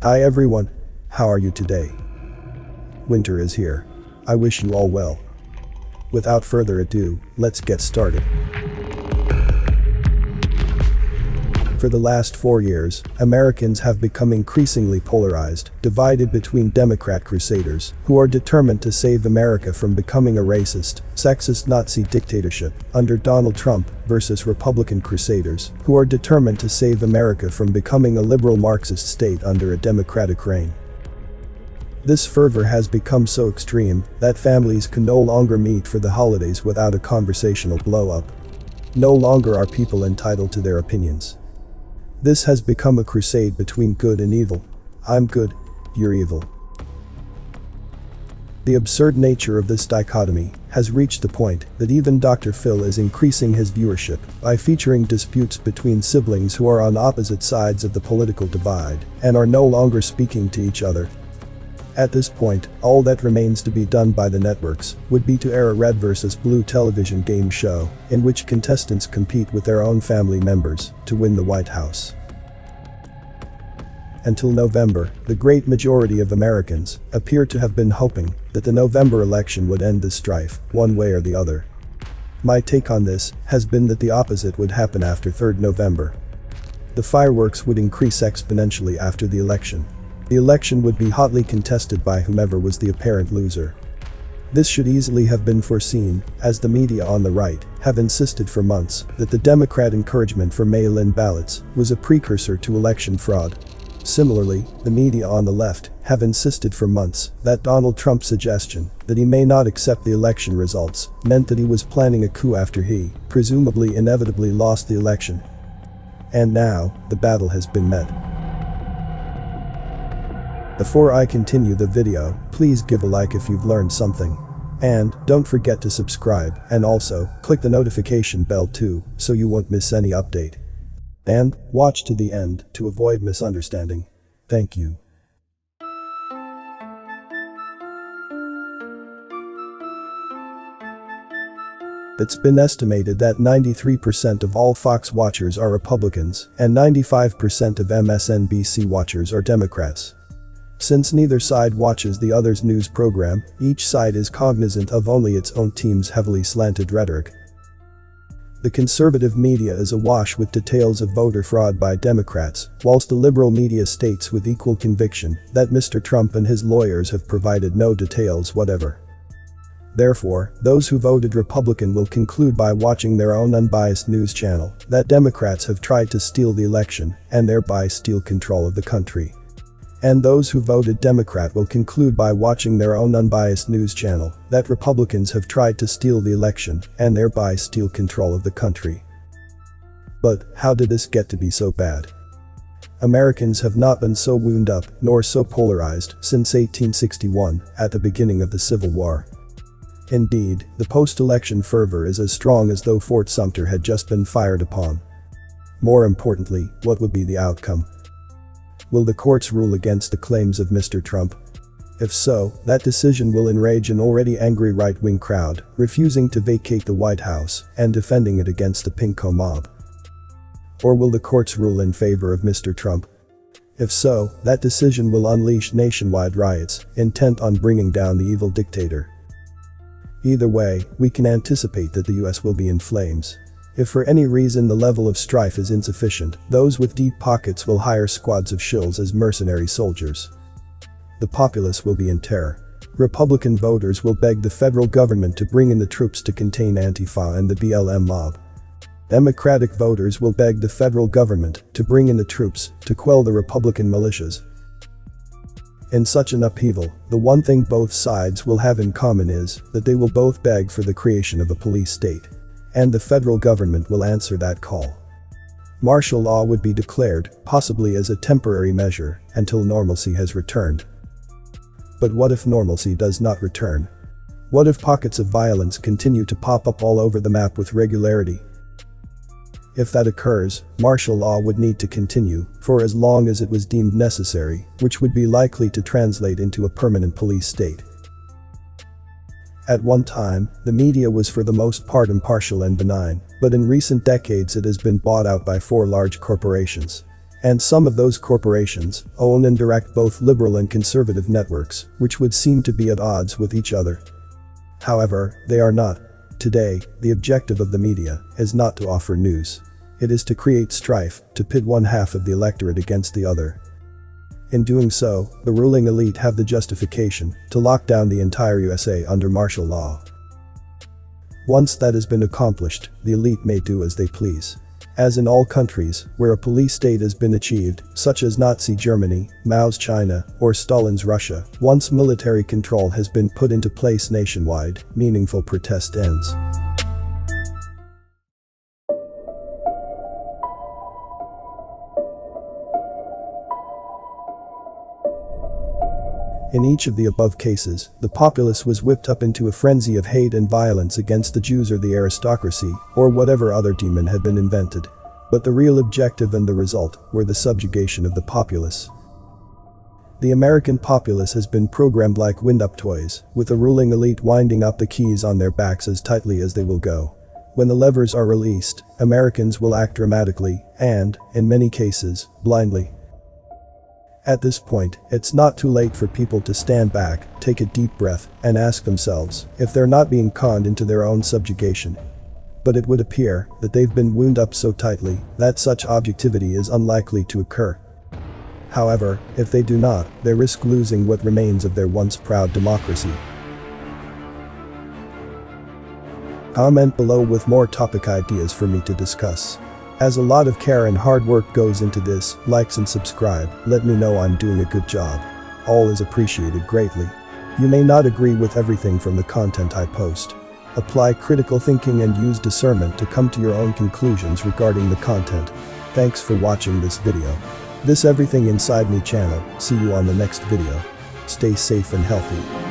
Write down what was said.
Hi everyone, how are you today? Winter is here. I wish you all well. Without further ado, let's get started. For the last 4 years, Americans have become increasingly polarized, divided between Democrat crusaders, who are determined to save America from becoming a racist, sexist Nazi dictatorship under Donald Trump, versus Republican crusaders, who are determined to save America from becoming a liberal Marxist state under a Democratic reign. This fervor has become so extreme that families can no longer meet for the holidays without a conversational blow-up. No longer are people entitled to their opinions. This has become a crusade between good and evil. I'm good, you're evil. The absurd nature of this dichotomy has reached the point that even Dr. Phil is increasing his viewership by featuring disputes between siblings who are on opposite sides of the political divide and are no longer speaking to each other. At this point, all that remains to be done by the networks would be to air a red versus blue television game show in which contestants compete with their own family members to win the White House. Until November, the great majority of Americans appear to have been hoping that the November election would end the strife, one way or the other. My take on this has been that the opposite would happen after 3rd November. The fireworks would increase exponentially after the election. The election would be hotly contested by whomever was the apparent loser. This should easily have been foreseen, as the media on the right have insisted for months that the Democrat encouragement for mail-in ballots was a precursor to election fraud. Similarly, the media on the left have insisted for months that Donald Trump's suggestion that he may not accept the election results meant that he was planning a coup after he, presumably inevitably, lost the election. And now, the battle has been met. Before I continue the video, please give a like if you've learned something. And don't forget to subscribe and also click the notification bell too so you won't miss any update. And watch to the end to avoid misunderstanding. Thank you. It's been estimated that 93% of all Fox watchers are Republicans and 95% of MSNBC watchers are Democrats. Since neither side watches the other's news program, each side is cognizant of only its own team's heavily slanted rhetoric. The conservative media is awash with details of voter fraud by Democrats, whilst the liberal media states with equal conviction that Mr. Trump and his lawyers have provided no details whatever. Therefore, those who voted Republican will conclude by watching their own unbiased news channel that Democrats have tried to steal the election and thereby steal control of the country. And those who voted Democrat will conclude by watching their own unbiased news channel that Republicans have tried to steal the election and thereby steal control of the country. But how did this get to be so bad? Americans have not been so wound up nor so polarized since 1861, at the beginning of the Civil War. Indeed, the post-election fervor is as strong as though Fort Sumter had just been fired upon. More importantly, what would be the outcome? Will the courts rule against the claims of Mr. Trump? If so, that decision will enrage an already angry right-wing crowd, refusing to vacate the White House and defending it against the pinko mob. Or will the courts rule in favor of Mr. Trump? If so, that decision will unleash nationwide riots, intent on bringing down the evil dictator. Either way, we can anticipate that the US will be in flames. If for any reason the level of strife is insufficient, those with deep pockets will hire squads of shills as mercenary soldiers. The populace will be in terror. Republican voters will beg the federal government to bring in the troops to contain Antifa and the BLM mob. Democratic voters will beg the federal government to bring in the troops to quell the Republican militias. In such an upheaval, the one thing both sides will have in common is that they will both beg for the creation of a police state. And the federal government will answer that call. Martial law would be declared, possibly as a temporary measure, until normalcy has returned. But what if normalcy does not return? What if pockets of violence continue to pop up all over the map with regularity? If that occurs, martial law would need to continue for as long as it was deemed necessary, which would be likely to translate into a permanent police state. At one time, the media was for the most part impartial and benign, but in recent decades it has been bought out by 4 large corporations. And some of those corporations own and direct both liberal and conservative networks, which would seem to be at odds with each other. However, they are not. Today, the objective of the media is not to offer news. It is to create strife, to pit one half of the electorate against the other. In doing so, the ruling elite have the justification to lock down the entire USA under martial law. Once that has been accomplished, the elite may do as they please. As in all countries where a police state has been achieved, such as Nazi Germany, Mao's China, or Stalin's Russia, once military control has been put into place nationwide, meaningful protest ends. In each of the above cases, the populace was whipped up into a frenzy of hate and violence against the Jews or the aristocracy, or whatever other demon had been invented. But the real objective and the result were the subjugation of the populace. The American populace has been programmed like wind-up toys, with the ruling elite winding up the keys on their backs as tightly as they will go. When the levers are released, Americans will act dramatically and, in many cases, blindly. At this point, it's not too late for people to stand back, take a deep breath, and ask themselves if they're not being conned into their own subjugation. But it would appear that they've been wound up so tightly that such objectivity is unlikely to occur. However, if they do not, they risk losing what remains of their once proud democracy. Comment below with more topic ideas for me to discuss. As a lot of care and hard work goes into this, likes and subscribe, let me know I'm doing a good job. All is appreciated greatly. You may not agree with everything from the content I post. Apply critical thinking and use discernment to come to your own conclusions regarding the content. Thanks for watching this video. This Everything Inside Me channel, see you on the next video. Stay safe and healthy.